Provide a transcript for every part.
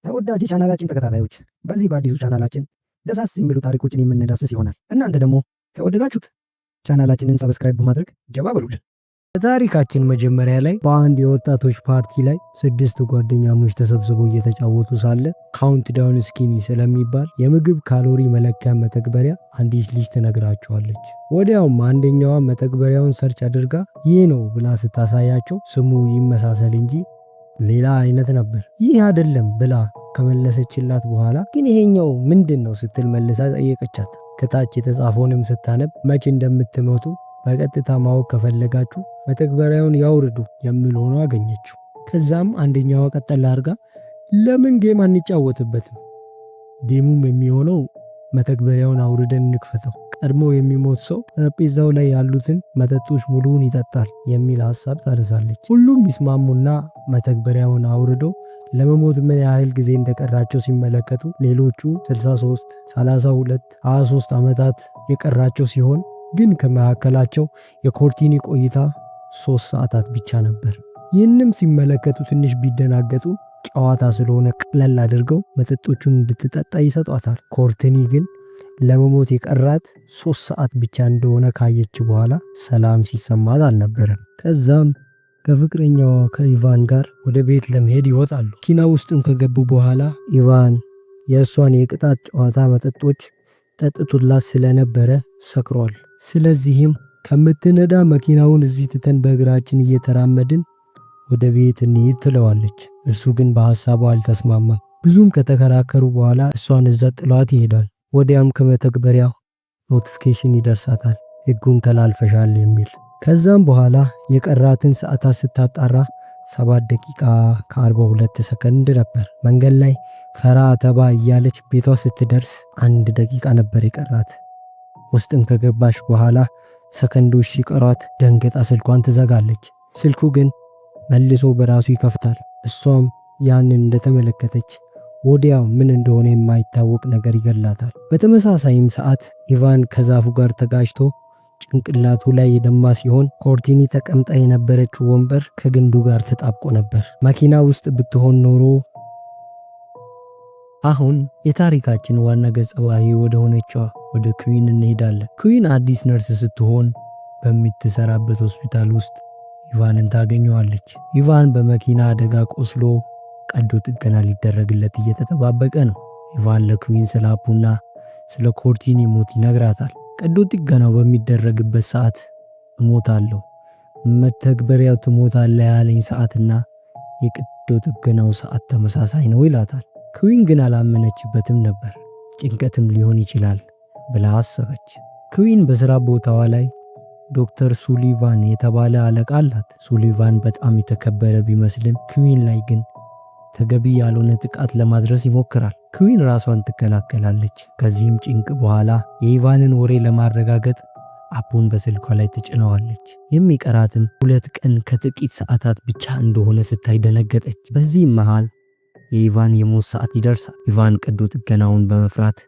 ተወዳጅ ቻናላችን ተከታታዮች በዚህ በአዲሱ ቻናላችን ደሳስ የሚሉ ታሪኮችን የምንዳስስ ይሆናል። እናንተ ደግሞ ከወደዳችሁት ቻናላችንን ሰብስክራይብ በማድረግ ጀባ በሉልን። በታሪካችን መጀመሪያ ላይ በአንድ የወጣቶች ፓርቲ ላይ 6 ጓደኛሞች ተሰብስበው እየተጫወቱ ሳለ ካውንት ዳውን ስኪኒ ስለሚባል የምግብ ካሎሪ መለኪያ መተግበሪያ አንዲት ልጅ ትነግራቸዋለች። ወዲያውም አንደኛዋ መተግበሪያውን ሰርች አድርጋ ይህ ነው ብላ ስታሳያቸው ስሙ ይመሳሰል እንጂ ሌላ አይነት ነበር። ይህ አይደለም ብላ ከመለሰችላት በኋላ ግን ይሄኛው ምንድነው ስትል መልሳ ጠየቀቻት። ከታች የተጻፈውንም ስታነብ መቼ እንደምትሞቱ በቀጥታ ማወቅ ከፈለጋችሁ መተግበሪያውን ያውርዱ የሚል ሆኖ አገኘችው። ከዛም አንደኛዋ ቀጠል አድርጋ ለምን ጌም አንጫወትበትም? ጌሙም የሚሆነው መተግበሪያውን አውርደን እንክፈተው፣ ቀድሞ የሚሞት ሰው ጠረጴዛው ላይ ያሉትን መጠጦች ሙሉውን ይጠጣል የሚል ሐሳብ ታነሳለች። ሁሉም ይስማሙና መተግበሪያውን አውርደው ለመሞት ምን ያህል ጊዜ እንደቀራቸው ሲመለከቱ ሌሎቹ 63፣ 32፣ 23 ዓመታት የቀራቸው ሲሆን ግን ከመካከላቸው የኮርቲኒ ቆይታ 3 ሰዓታት ብቻ ነበር። ይህንም ሲመለከቱ ትንሽ ቢደናገጡ ጨዋታ ስለሆነ ቀለል አድርገው መጠጦቹን እንድትጠጣ ይሰጧታል። ኮርቲኒ ግን ለመሞት የቀራት 3 ሰዓት ብቻ እንደሆነ ካየች በኋላ ሰላም ሲሰማት አልነበረም። ከዛም ከፍቅረኛዋ ከኢቫን ጋር ወደ ቤት ለመሄድ ይወጣሉ። መኪና ውስጥም ከገቡ በኋላ ኢቫን የእሷን የቅጣት ጨዋታ መጠጦች ጠጥቶላት ስለነበረ ሰክሯል። ስለዚህም ከምትነዳ መኪናውን እዚህ ትተን በእግራችን እየተራመድን ወደ ቤት እንሂድ ትለዋለች። እርሱ ግን በሐሳቡ አልተስማማም። ብዙም ከተከራከሩ በኋላ እሷን እዛ ጥሏት ይሄዳል። ወዲያም ከመተግበሪያው ኖቲፊኬሽን ይደርሳታል፣ ሕጉን ተላልፈሻል የሚል። ከዛም በኋላ የቀራትን ሰዓታት ስታጣራ 7 ደቂቃ ከ42 ሰከንድ ነበር። መንገድ ላይ ፈራ ተባ እያለች ቤቷ ስትደርስ 1 ደቂቃ ነበር የቀራት። ውስጥም ከገባች በኋላ ሰከንዶች ሲቀሯት ደንግጣ ስልኳን ትዘጋለች። ስልኩ ግን መልሶ በራሱ ይከፍታል። እሷም ያንን እንደተመለከተች ወዲያው ምን እንደሆነ የማይታወቅ ነገር ይገላታል። በተመሳሳይም ሰዓት ኢቫን ከዛፉ ጋር ተጋጭቶ ጭንቅላቱ ላይ የደማ ሲሆን ኮርቲኒ ተቀምጣ የነበረችው ወንበር ከግንዱ ጋር ተጣብቆ ነበር። መኪና ውስጥ ብትሆን ኖሮ። አሁን የታሪካችን ዋና ገጸ ባህሪ ወደ ሆነችው ወደ ኩዊን እንሄዳለን። ኩዊን አዲስ ነርስ ስትሆን በምትሰራበት ሆስፒታል ውስጥ ኢቫንን ታገኘዋለች። ኢቫን በመኪና አደጋ ቆስሎ ቀዶ ጥገና ሊደረግለት እየተጠባበቀ ነው። ኢቫን ለኩዊን ስለ አፑና ስለ ኮርቲኒ ሞት ይነግራታል። ቀዶ ጥገናው በሚደረግበት ሰዓት እሞታለሁ፣ መተግበሪያው ትሞታለህ ያለኝ ሰዓትና የቀዶ ጥገናው ሰዓት ተመሳሳይ ነው ይላታል። ኩዊን ግን አላመነችበትም ነበር። ጭንቀትም ሊሆን ይችላል ብላ አሰበች። ኩዊን በስራ ቦታዋ ላይ ዶክተር ሱሊቫን የተባለ አለቃ አላት። ሱሊቫን በጣም የተከበረ ቢመስልም ኩዊን ላይ ግን ተገቢ ያልሆነ ጥቃት ለማድረስ ይሞክራል። ኩዊን ራሷን ትከላከላለች። ከዚህም ጭንቅ በኋላ የኢቫንን ወሬ ለማረጋገጥ አፑን በስልኳ ላይ ትጭነዋለች። የሚቀራትም 2 ቀን ከጥቂት ሰዓታት ብቻ እንደሆነ ስታይ ደነገጠች። በዚህም መሃል የኢቫን የሞት ሰዓት ይደርሳል። ኢቫን ቀዶ ጥገናውን በመፍራት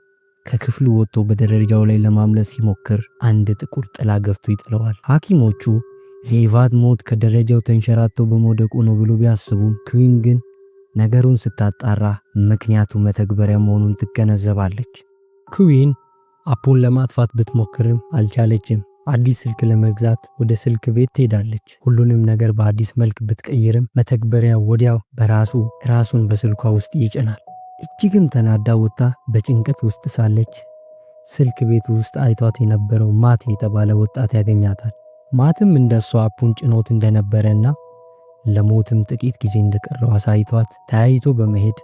ከክፍሉ ወጥቶ በደረጃው ላይ ለማምለጥ ሲሞክር አንድ ጥቁር ጥላ ገፍቶ ይጥለዋል። ሐኪሞቹ የኢቫን ሞት ከደረጃው ተንሸራቶ በመውደቁ ነው ብሎ ቢያስቡም ኩዊን ግን ነገሩን ስታጣራ ምክንያቱ መተግበሪያ መሆኑን ትገነዘባለች። ኩዊን አፑን ለማጥፋት ብትሞክርም አልቻለችም። አዲስ ስልክ ለመግዛት ወደ ስልክ ቤት ትሄዳለች። ሁሉንም ነገር በአዲስ መልክ ብትቀይርም መተግበሪያ ወዲያው ራሱን በስልኳ ውስጥ ይጭናል። እጅግም ተናዳ ወጣ በጭንቀት ውስጥ ሳለች ስልክ ቤት ውስጥ አይቷት የነበረው ማት የተባለ ወጣት ያገኛታል። ማትም እንደሷ አፑን ጭኖት እንደነበረና ለሞትም ጥቂት ጊዜ እንደቀረው አሳይቷት ተያይቶ በመሄድ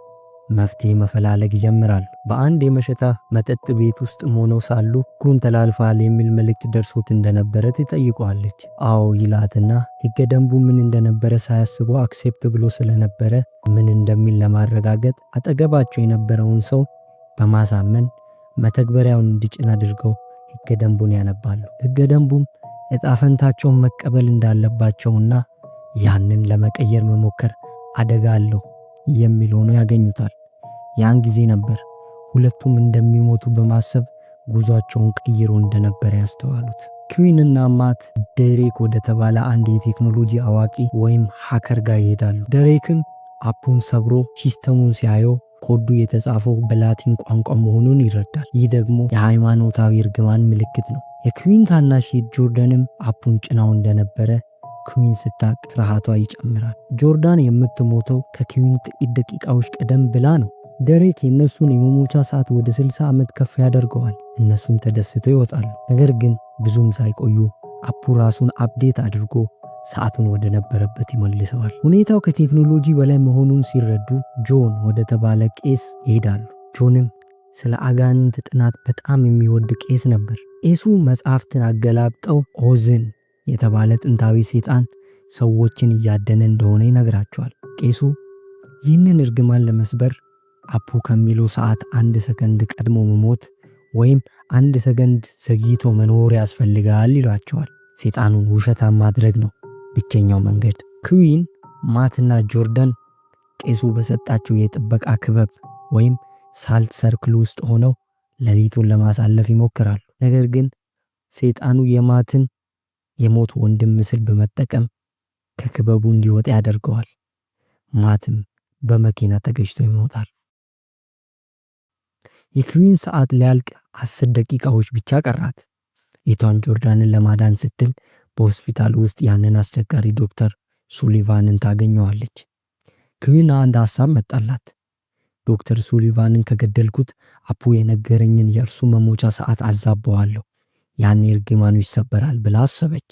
መፍትሄ መፈላለግ ይጀምራሉ። በአንድ የመሸታ መጠጥ ቤት ውስጥ ሆነው ሳሉ ሕጉን ተላልፈሃል የሚል መልእክት ደርሶት እንደነበረ ትጠይቀዋለች። አዎ ይላትና ሕገ ደንቡ ምን እንደነበረ ሳያስበው አክሴፕት ብሎ ስለነበረ ምን እንደሚል ለማረጋገጥ አጠገባቸው የነበረውን ሰው በማሳመን መተግበሪያውን እንዲጭን አድርገው ሕገ ደንቡን ያነባሉ። ሕገ ደንቡም ዕጣ ፈንታቸውን መቀበል እንዳለባቸውና ያንን ለመቀየር መሞከር አደጋ አለው የሚል ሆኖ ያገኙታል። ያን ጊዜ ነበር ሁለቱም እንደሚሞቱ በማሰብ ጉዟቸውን ቀይሮ እንደነበረ ያስተዋሉት። ኩዊንና ማት ዴሬክ ወደ ተባለ አንድ የቴክኖሎጂ አዋቂ ወይም ሃከር ጋር ይሄዳሉ። ዴሬክም አፑን ሰብሮ ሲስተሙን ሲያየው ኮዱ የተጻፈው በላቲን ቋንቋ መሆኑን ይረዳል። ይህ ደግሞ የሃይማኖታዊ እርግማን ምልክት ነው። የኩዊን ታናሽ ጆርዳንም አፑን ጭናው እንደነበረ ኩዊን ስታቅ ፍርሃቷ ይጨምራል። ጆርዳን የምትሞተው ከኩዊን ጥቂት ደቂቃዎች ቀደም ብላ ነው። ደሬክ የእነሱን የመሞቻ ሰዓት ወደ 60 ዓመት ከፍ ያደርገዋል። እነሱም ተደስተው ይወጣሉ። ነገር ግን ብዙም ሳይቆዩ አፑ ራሱን አፕዴት አድርጎ ሰዓቱን ወደ ነበረበት ይመልሰዋል። ሁኔታው ከቴክኖሎጂ በላይ መሆኑን ሲረዱ ጆን ወደ ተባለ ቄስ ይሄዳሉ። ጆንም ስለ አጋንንት ጥናት በጣም የሚወድ ቄስ ነበር። ቄሱ መጽሐፍትን አገላብጠው ኦዝን የተባለ ጥንታዊ ሰይጣን ሰዎችን እያደነ እንደሆነ ይነግራቸዋል። ቄሱ ይህንን እርግማን ለመስበር አፑ ከሚለው ሰዓት 1 ሰከንድ ቀድሞ መሞት ወይም 1 ሰከንድ ዘግይቶ መኖር ያስፈልጋል ይሏቸዋል። ሰይጣኑን ውሸታም ማድረግ ነው ብቸኛው መንገድ። ኩዊን፣ ማትና ጆርዳን ቄሱ በሰጣቸው የጥበቃ ክበብ ወይም ሳልት ሰርክል ውስጥ ሆነው ሌሊቱን ለማሳለፍ ይሞክራሉ። ነገር ግን ሰይጣኑ የማትን የሞት ወንድም ምስል በመጠቀም ከክበቡ እንዲወጣ ያደርገዋል። ማትም በመኪና ተገጭቶ ይሞታል። የኩዊን ሰዓት ሊያልቅ 10 ደቂቃዎች ብቻ ቀራት። እህቷን ጆርዳንን ለማዳን ስትል በሆስፒታል ውስጥ ያንን አስቸጋሪ ዶክተር ሱሊቫንን ታገኘዋለች። ኩዊን አንድ ሐሳብ መጣላት። ዶክተር ሱሊቫንን ከገደልኩት አፑ የነገረኝን የእርሱ መሞቻ ሰዓት አዛባዋለሁ፣ ያኔ እርግማኑ ይሰበራል ብላ አሰበች።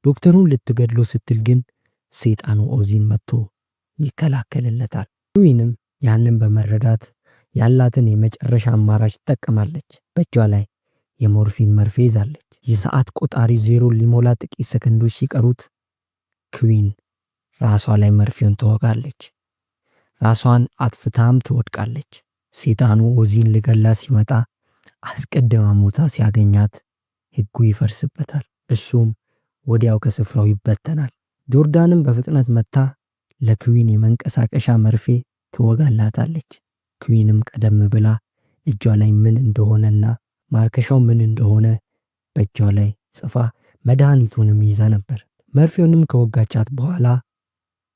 ዶክተሩን ልትገድሎ ስትል ግን ሰይጣኑ ኦዚን መጥቶ ይከላከልለታል። ኩዊንም ያንን በመረዳት ያላትን የመጨረሻ አማራጭ ትጠቀማለች። በእጇ ላይ የሞርፊን መርፌ ይዛለች። የሰዓት ቆጣሪ 0 ሊሞላ ጥቂት ሰከንዶች ሲቀሩት ኩዊን ራሷ ላይ መርፌውን ትወጋለች። ራሷን አጥፍታም ትወድቃለች። ሰይጣኑ ኦዚን ሊገላት ሲመጣ አስቀድማ ሞታ ሲያገኛት ሕጉ ይፈርስበታል። እሱም ወዲያው ከስፍራው ይበተናል። ጆርዳንም በፍጥነት መታ ለኩዊን የመንቀሳቀሻ መርፌ ትወጋላታለች። ኩዊንም ቀደም ብላ እጇ ላይ ምን እንደሆነና ማርከሻው ምን እንደሆነ በእጇ ላይ ጽፋ መድኃኒቱንም ይዛ ነበር። መርፌውንም ከወጋቻት በኋላ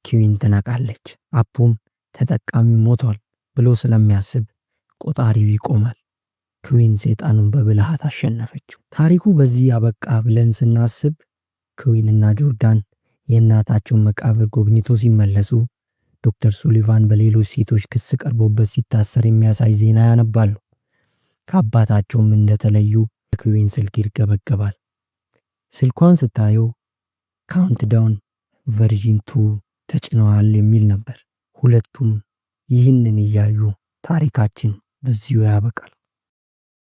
ኩዊን ትነቃለች። አፑም ተጠቃሚው ሞቷል ብሎ ስለሚያስብ ቆጣሪው ይቆማል። ኩዊን ሰይጣኑን በብልሃት አሸነፈችው። ታሪኩ በዚህ ያበቃ ብለን ስናስብ ኩዊንና ጆርዳን የእናታቸውን መቃብር ጎብኝቶ ሲመለሱ ዶክተር ሱሊቫን በሌሎች ሴቶች ክስ ቀርቦበት ሲታሰር የሚያሳይ ዜና ያነባሉ። ከአባታቸውም እንደተለዩ ኩዊን ስልክ ይርገበገባል። ስልኳን ስታየው ካውንትዳውን ቨርዥን 2 ተጭነዋል የሚል ነበር። ሁለቱም ይህንን እያዩ ታሪካችን በዚሁ ያበቃል።